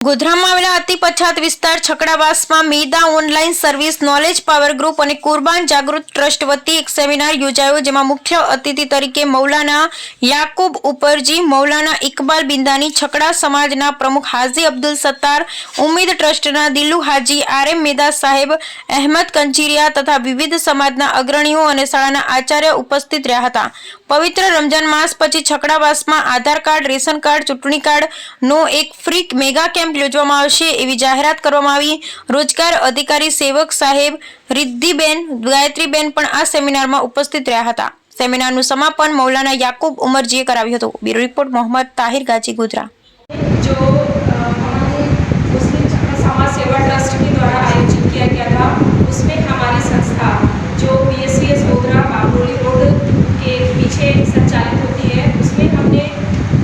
ગોધરામાં આવેલા અતિ પછાત વિસ્તાર છકડાવાસમાં મેદા online service knowledge power group અને કુરબાન જાગૃત ટ્રસ્ટ વતી એક સેમિનાર યોજાયો, જેમાં મુખ્ય અતિથિ તરીકે મૌલાના યાકુબ ઉપરજી, મૌલાના ઇકબાલ બિંદાની, છકડા સમાજના પ્રમુખ હાજી અબ્દુલ સત્તાર, ઉમ્મીદ ટ્રસ્ટના દિલ્લુ હાજી, આરએમ મેદા સાહેબ, અહેમદ કંચીરિયા તથા વિવિધ સમાજના અગ્રણીઓ અને શાળાના આચાર્ય ઉપસ્થિત રહ્યા હતા। પવિત્ર રમજાન માસ પછી છકડાવાસમાં આધાર કાર્ડ, રેશન કાર્ડ, ચૂંટણી કાર્ડનો એક ફ્રી મેગા કેમ્પ યોજવામાં આવશે એવી જાહેરાત કરવામાં આવી। રોજગાર અધિકારી સેવક સાહેબ રિદ્ધિબેન, ગાયત્રીબેન પણ આ સેમિનારમાં ઉપસ્થિત રહ્યા હતા। સેમિનારનું સમાપન મૌલાના યાકુબ ઉમરજીએ કરાવ્યું હતું। Bureau report Mohammad Tahir Gazi, Godhra. जो मुस्लिम समाज सेवा ट्रस्ट के द्वारा आयोजित किया गया था, उसमें हमारी संस्था जो BSVS गोधरा बागरोली रोड के पीछे संचालित होती है, उसमें हमने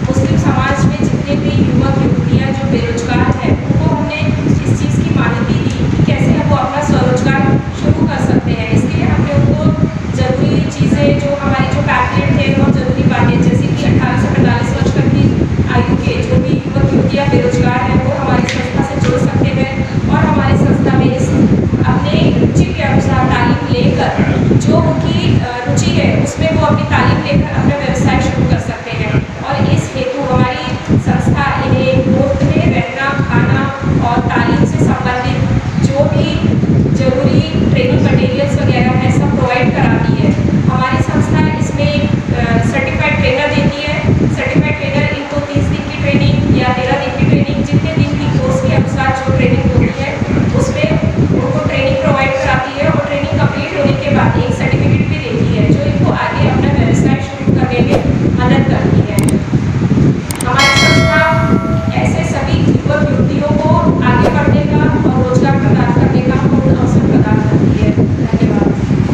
मुस्लिम समाज में जितने भी युवक युवतियाँ जो बेरोजगार हैं, उनको हमने इस चीज़ की माहिती दी कि कैसे वो अपना स्वरोजगार शुरू कर सकते हैं। इसके लिए हमने उनको ज़रूरी चीज़ें जो हमारी जो पैम्पलेट थे वो ज़रूरी बातें, जैसे कि 18 से 45 वर्ष तक की आयु के जो भी युवक युवतियाँ बेरोजगार हैं